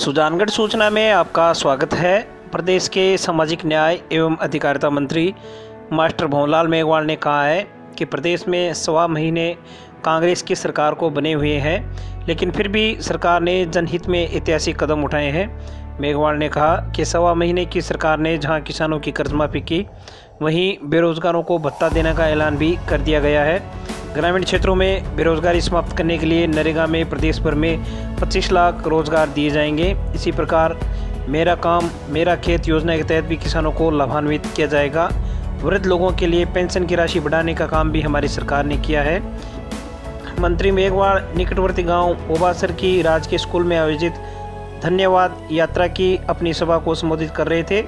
सुजानगढ़ सूचना में आपका स्वागत है। प्रदेश के सामाजिक न्याय एवं अधिकारिता मंत्री मास्टर भंवरलाल मेघवाल ने कहा है कि प्रदेश में सवा महीने कांग्रेस की सरकार को बने हुए हैं, लेकिन फिर भी सरकार ने जनहित में ऐतिहासिक कदम उठाए हैं। मेघवाल ने कहा कि सवा महीने की सरकार ने जहां किसानों की कर्ज माफ़ी की, वहीं बेरोजगारों को भत्ता देने का ऐलान भी कर दिया गया है। ग्रामीण क्षेत्रों में बेरोजगारी समाप्त करने के लिए नरेगा में प्रदेश भर में 25 लाख रोजगार दिए जाएंगे। इसी प्रकार मेरा काम मेरा खेत योजना के तहत भी किसानों को लाभान्वित किया जाएगा। वृद्ध लोगों के लिए पेंशन की राशि बढ़ाने का काम भी हमारी सरकार ने किया है। मंत्री मेघवाल निकटवर्ती गांव ओबासर की राजकीय स्कूल में आयोजित धन्यवाद यात्रा की अपनी सभा को संबोधित कर रहे थे।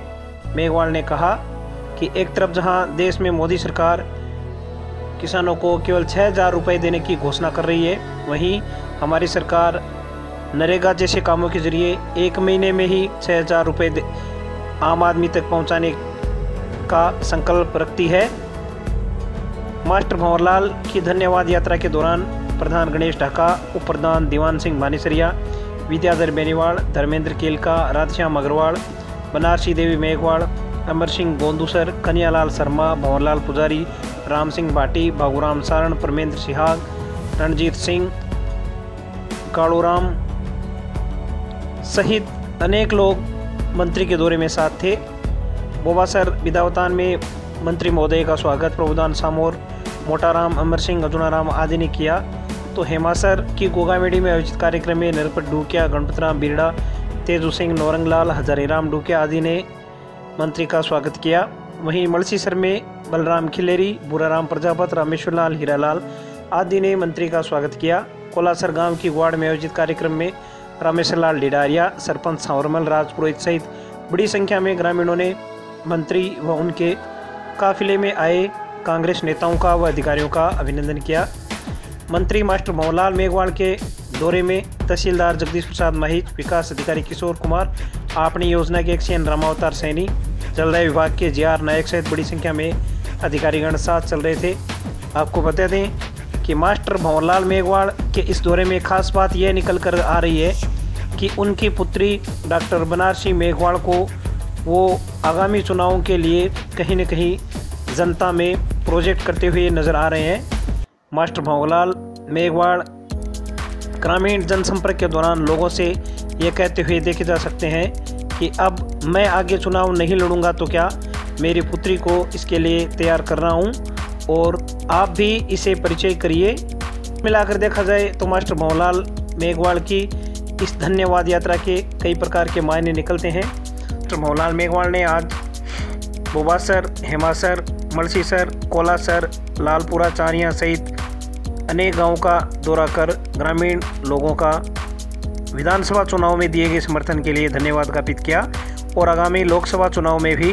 मेघवाल ने कहा कि एक तरफ जहां देश में मोदी सरकार किसानों को केवल 6,000 रुपये देने की घोषणा कर रही है, वहीं हमारी सरकार नरेगा जैसे कामों के जरिए एक महीने में ही 6,000 रुपये आम आदमी तक पहुंचाने का संकल्प रखती है। मास्टर भंवरलाल की धन्यवाद यात्रा के दौरान प्रधान गणेश ढाका, उप प्रधान दीवान सिंह भानीसरिया, विद्याधर बेनीवाल, धर्मेंद्र केलका, राधश्याम अग्रवाल, बनारसी देवी मेघवाल, अमर सिंह गोंदूसर, कन्हैयालाल शर्मा, भंवरलाल पुजारी, राम सिंह भाटी, भागुराम सारण, परमेंद्र सिहाग, रणजीत सिंह, कालूराम सहित अनेक लोग मंत्री के दौरे में साथ थे। बोबासर विधावतान में मंत्री महोदय का स्वागत प्रभुदान सामोर, मोटाराम, अमर सिंह, अजुनाराम आदि ने किया। तो हेमासर की गोगामेड़ी में आयोजित कार्यक्रम में नरपत डूकिया, गणपतराम बिरड़ा, तेजू सिंह, नौरंगलाल, हजारीराम डूकिया आदि ने मंत्री का स्वागत किया। वहीं मलसीसर में बलराम खिलेरी, बुराराम प्रजापत, रामेश्वर लाल, हीरालाल आदि ने मंत्री का स्वागत किया। कोलासर गांव की ग्वाड़ में आयोजित कार्यक्रम में रामेश्वर लाल डिडारिया, सरपंच सांवरमल राजपुरोहित सहित बड़ी संख्या में ग्रामीणों ने मंत्री व उनके काफिले में आए कांग्रेस नेताओं का व अधिकारियों का अभिनंदन किया। मंत्री मास्टर भंवरलाल मेघवाल के दौरे में तहसीलदार जगदीश प्रसाद माहिज, विकास अधिकारी किशोर कुमार, आपनी योजना के एक्सीएन रामावतार सैनी, जलदाय विभाग के JR नायक सहित बड़ी संख्या में अधिकारीगण साथ चल रहे थे। आपको बता दें कि मास्टर भंवरलाल मेघवाल के इस दौरे में खास बात यह निकल कर आ रही है कि उनकी पुत्री डॉक्टर बनारसी मेघवाल को वो आगामी चुनावों के लिए कहीं न कहीं जनता में प्रोजेक्ट करते हुए नज़र आ रहे हैं। मास्टर भंवरलाल मेघवाल ग्रामीण जनसंपर्क के दौरान लोगों से ये कहते हुए देखे जा सकते हैं कि अब मैं आगे चुनाव नहीं लड़ूंगा तो क्या, मेरी पुत्री को इसके लिए तैयार कर रहा हूं और आप भी इसे परिचय करिए। मिलाकर देखा जाए तो मास्टर भंवरलाल मेघवाल की इस धन्यवाद यात्रा के कई प्रकार के मायने निकलते हैं। मास्टर भंवरलाल मेघवाल ने आज बोबासर, हेमासर, मलसीसर, कोलासर, लालपुरा, चारियां सहित अनेक गांवों का दौरा कर ग्रामीण लोगों का विधानसभा चुनाव में दिए गए समर्थन के लिए धन्यवाद ज्ञापित किया और आगामी लोकसभा चुनाव में भी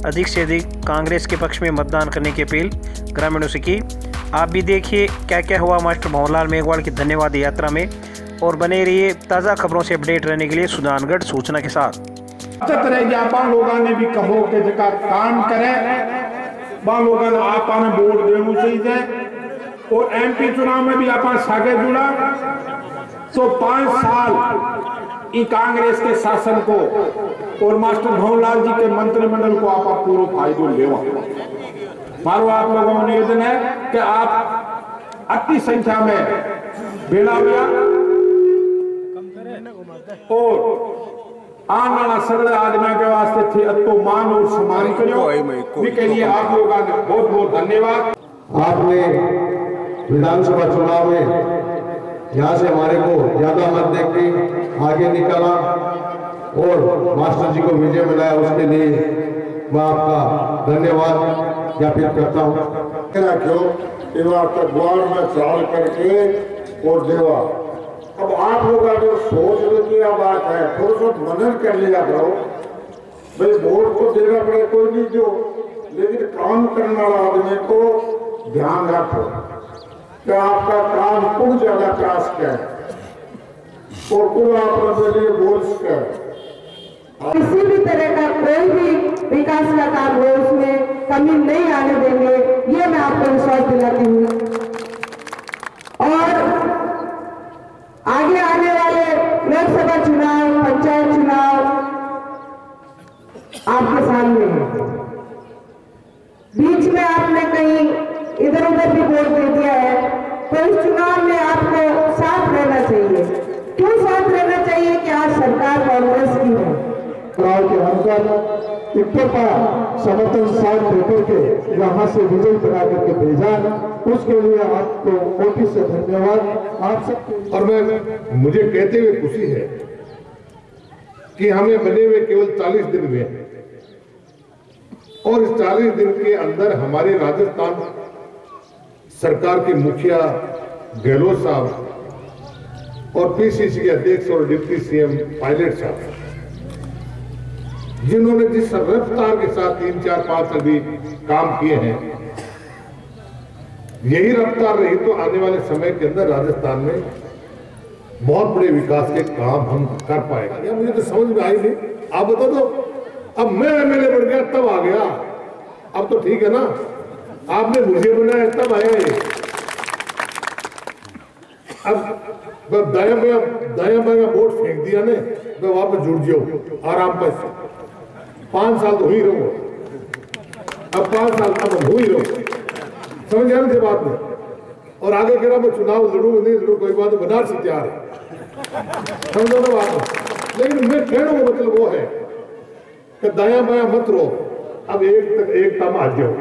अधिक से अधिक कांग्रेस के पक्ष में मतदान करने की अपील ग्रामीणों से की। आप भी देखिए क्या क्या हुआ मास्टर भंवरलाल मेघवाल की धन्यवाद यात्रा में और बने रहिए ताज़ा खबरों से अपडेट रहने के लिए सुजानगढ़ सूचना के साथ। लोगों ने भी कहो कि जगह काम करे, लोगों ने आपने वोट देना चाहिए और MP चुनाव में भी आप सागे जुड़ा तो 5 साल कांग्रेस के शासन को और मास्टर भंवरलाल जी के मंत्रिमंडल को आप पूरा फायदा लेवा। मारो आप लोगों का निवेदन है कि आप अति संख्या में भेड़ा हुआ और आने वाला सगले आदमी के वास्ते थे तो मान और सम्मान करो। के लिए आप लोगों का बहुत बहुत धन्यवाद। आपने विधानसभा चुनाव में यहाँ से हमारे को ज्यादा मत देख के आगे निकाला और मास्टर जी को विजय मिलाया, उसके लिए मैं आपका धन्यवाद ज्ञापित करता हूँ। क्यों आपका द्वार में चाल करके और देवा। अब आप लोगों का जो सोच की बात है थोड़ा सा मनन कर लिया करो। भाई वोट को देना पड़े कोई नहीं जो, लेकिन काम करने वाला आदमी को ध्यान रखो कि आपका काम कुछ ज्यादा क्लास का है और कुल आपका लिए बोल सके। किसी भी तरह का कोई भी विकास का काम हो उसमें कमी नहीं आने देंगे, ये मैं आपको विश्वास दिलाती हूँ। और आगे आने वाले लोकसभा चुनाव, पंचायत वोट दे दिया है, तो इस चुनाव में आपको साथ रहना चाहिए। क्यों साथ रहना चाहिए कि आज सरकार कांग्रेस की है। चुनाव के अंदर इकतरफा समर्थन साथ देकर के यहाँ से विजय बना करके भेजा, उसके लिए आपको कोटि से धन्यवाद आप सबको। और मैं मुझे कहते हुए खुशी है कि हमें बने हुए केवल 40 दिन हुए हैं और इस 40 दिन के अंदर हमारे राजस्थान सरकार के मुखिया गहलोत साहब और पीसीसी के अध्यक्ष और डिप्टी सीएम पायलट साहब, जिन्होंने जिस रफ्तार के साथ 3, 4, 5 साल भी काम किए हैं, यही रफ्तार रही तो आने वाले समय के अंदर राजस्थान में बहुत बड़े विकास के काम हम कर पाएंगे। मुझे तो समझ में आई नहीं, आप बता दो। अब मैं एमएलए बन गया तब आ गया, अब तो ठीक है ना, आपने मुझे बनाया तब आया ये। अब दाया बाया वोट फेंक दिया ने, मैं वापस जुड़ जाओ आराम पर। 5 साल तो हो ही रहो, अब 5 साल तक हो ही रहो, समझ आने से बात में। और आगे कह रहा मैं चुनाव लड़ूंगा नहीं लड़ू, कोई बात बनारस से तैयार है, समझो ना बात। लेकिन मैं कहने का मतलब वो है कि दाया बाया मत रहो, अब एक तम आ जाओ।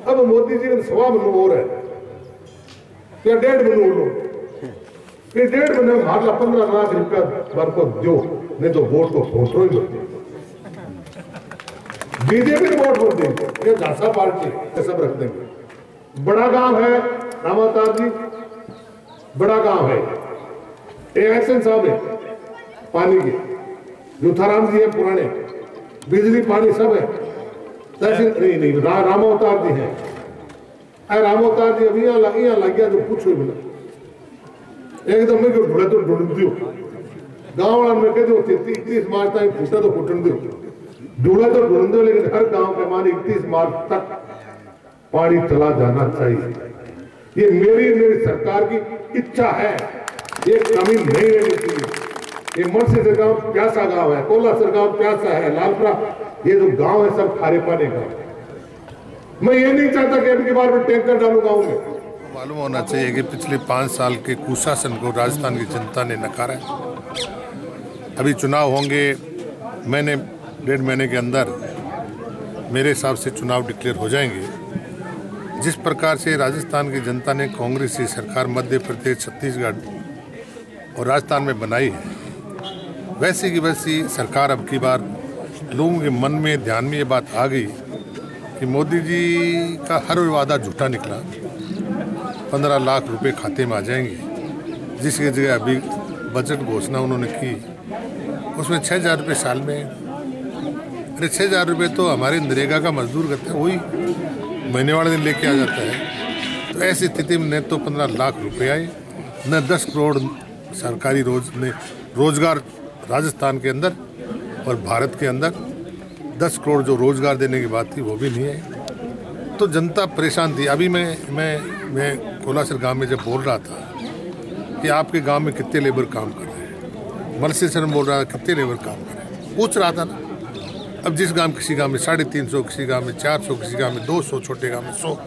अब मोदी जी का 1.25 महीने और है या 1.5 महीने लो, ये 1.5 महीने में मार ला 15 लाख रुपया बार को दो, नहीं तो वोट को फोटो ही दो। बीजेपी को वोट देंगे, ये झांसा पार्टी सब रख देंगे। बड़ा गांव है रामावतार जी, बड़ा गांव है, एहसन साहब है पानी के, जूथाराम जी है पुराने, बिजली पानी सब है। तहसील नहीं रामावतार जी है, रामावतार जी अभी यहाँ लग गया जो पूछो ही एकदम में ढूंढे तो ढूंढ दो। गाँव वाला में कहते 31 मार्च तक फूटा तो फूटन दो, ढूंढे तो ढूंढ दो, लेकिन हर गांव के मान 31 मार्च तक पानी चला जाना चाहिए। ये मेरी सरकार की इच्छा है, ये कमी नहीं रहनी चाहिए। ये मत्स्य से गांव प्यासा गांव है, कोलासर गांव प्यासा है, लालपुरा ये जो गांव है सब खारे पानी का। मैं ये नहीं चाहता कि अबकी बार में टैंकर डालू गाँव में। मालूम होना चाहिए कि पिछले 5 साल के कुशासन को राजस्थान की जनता ने नकारा है। अभी चुनाव होंगे, 1.5 महीने के अंदर मेरे हिसाब से चुनाव डिक्लेयर हो जाएंगे। जिस प्रकार से राजस्थान की जनता ने कांग्रेस की सरकार मध्य प्रदेश, छत्तीसगढ़ और राजस्थान में बनाई है, वैसी की वैसी सरकार अब की बार लोगों के मन में ध्यान में ये बात आ गई कि मोदी जी का हर वादा झूठा निकला। 15 लाख रुपए खाते में आ जाएंगे, जिसकी जगह अभी बजट घोषणा उन्होंने की उसमें 6,000 रुपये साल में। अरे 6,000 रुपये तो हमारे नरेगा का मजदूर करते हैं, वही महीने वाले दिन लेके आ जाता है। तो ऐसी स्थिति में न तो 15 लाख रुपए आए, न 10 करोड़ सरकारी रोजगार राजस्थान के अंदर और भारत के अंदर 10 करोड़ जो रोजगार देने की बात थी वो भी नहीं है। तो जनता परेशान थी। अभी मैं कोलासर गांव में जब बोल रहा था कि आपके गांव में कितने लेबर काम कर रहे हैं, मलसेसर में बोल रहा था कितने लेबर काम कर रहे हैं, पूछ रहा था ना। अब जिस गांव किसी गांव में 350, किसी गांव में 400, किसी गांव में 200, छोटे गांव में 100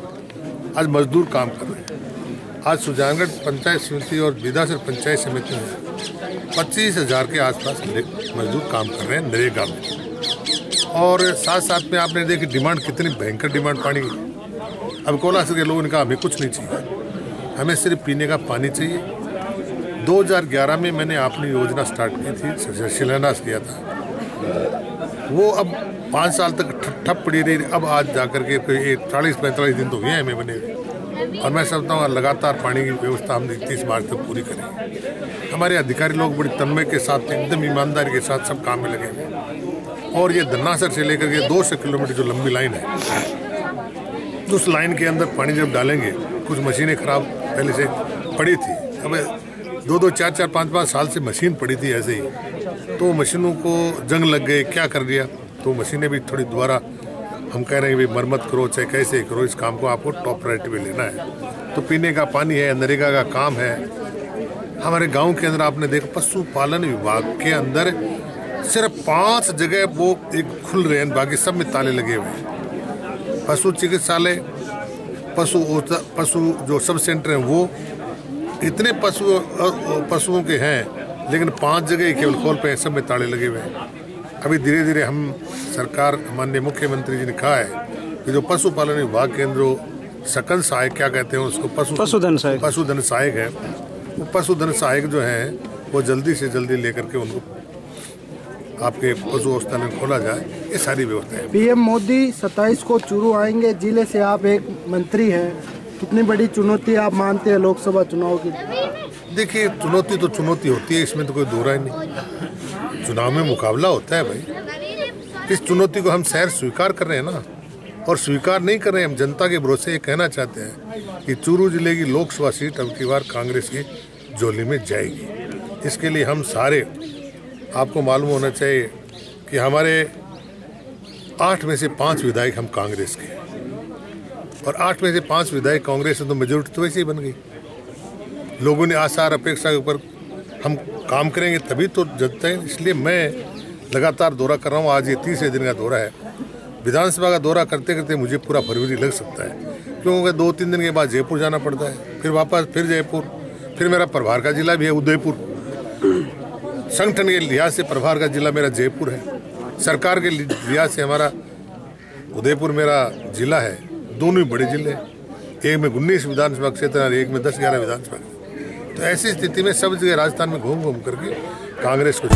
आज मजदूर काम कर रहे हैं। आज सुजानगढ़ पंचायत समिति और बिदासर पंचायत समिति में 25,000 के आसपास मजदूर काम कर रहे हैं नरेगा में। और साथ साथ में आपने देखी डिमांड कितनी भयंकर डिमांड पानी की। अब कोलासर के लोगों ने कहा हमें कुछ नहीं चाहिए, हमें सिर्फ पीने का पानी चाहिए। 2011 में मैंने अपनी योजना स्टार्ट की थी, शिलान्यास किया था। वो अब 5 साल तक ठप पड़ी रही। अब आज जाकर के कोई 40-45 दिन तो हुए हमें बने, और मैं समझता हूँ लगातार पानी की व्यवस्था हम 31 मार्च तक पूरी करें। हमारे अधिकारी लोग बड़ी तन्मय के साथ, एकदम ईमानदारी के साथ सब काम में लगे हुए। और ये धन्नासर से लेकर के 200 किलोमीटर जो लंबी लाइन है, उस लाइन के अंदर पानी जब डालेंगे, कुछ मशीनें खराब पहले से पड़ी थी, अब 2-2, 4-4, 5-5 साल से मशीन पड़ी थी ऐसे ही, तो मशीनों को जंग लग गए, क्या कर दिया, तो मशीनें भी थोड़ी दोबारा हम कह रहे हैं कि भाई मरम्मत करो, चाहे कैसे करो, इस काम को आपको टॉप प्रायोरिटी में लेना है। तो पीने का पानी है, नरेगा का काम है। हमारे गांव के अंदर आपने देखा पशुपालन विभाग के अंदर सिर्फ 5 जगह वो एक खुल रहे हैं, बाकी सब में ताले लगे हुए हैं। पशु चिकित्सालय पशु जो सब सेंटर हैं वो इतने पशुओं के हैं, लेकिन 5 जगह ही केवल खोल पे हैं, सब में ताले लगे हुए हैं। अभी धीरे धीरे हम सरकार, माननीय मुख्यमंत्री जी ने कहा है कि जो पशुपालन विभाग के अंदर सकल सहायक क्या कहते हैं उसको, पशुधन सहायक है, वो पशुधन सहायक जो है वो जल्दी से जल्दी लेकर के उनको आपके पशु औषधालय में खोला जाए, ये सारी व्यवस्था है। पीएम मोदी 27 को चूरू आएंगे, जिले से आप एक मंत्री हैं, कितनी बड़ी चुनौती आप मानते हैं लोकसभा चुनाव की? देखिए, चुनौती तो चुनौती होती है, इसमें तो कोई दो राय नहीं। चुनाव में मुकाबला होता है भाई, इस चुनौती को हम शहर स्वीकार कर रहे हैं ना, और स्वीकार नहीं कर रहे हैं, हम जनता के भरोसे ये कहना चाहते हैं कि चूरू जिले की लोकसभा सीट अब की बार कांग्रेस की झोली में जाएगी। इसके लिए हम सारे, आपको मालूम होना चाहिए कि हमारे 8 में से 5 विधायक हम कांग्रेस के, और 8 में से 5 विधायक कांग्रेस से, तो मेजोरिटी तो वैसे ही बन गई। लोगों ने आसार अपेक्षा के ऊपर हम काम करेंगे तभी तो जनता है। इसलिए मैं लगातार दौरा कर रहा हूँ, आज ये 30वें दिन का दौरा है। विधानसभा का दौरा करते करते मुझे पूरा फरवरी लग सकता है, क्योंकि 2-3 दिन के बाद जयपुर जाना पड़ता है, फिर वापस फिर जयपुर, फिर मेरा प्रभार का जिला भी है उदयपुर। संगठन के लिहाज से प्रभार का जिला मेरा जयपुर है, सरकार के लिहाज से हमारा उदयपुर मेरा जिला है। दोनों ही बड़े जिले, एक में 19 विधानसभा क्षेत्र और एक में 10-11 विधानसभा। तो ऐसी स्थिति में सब जगह राजस्थान में घूम घूम करके कांग्रेस को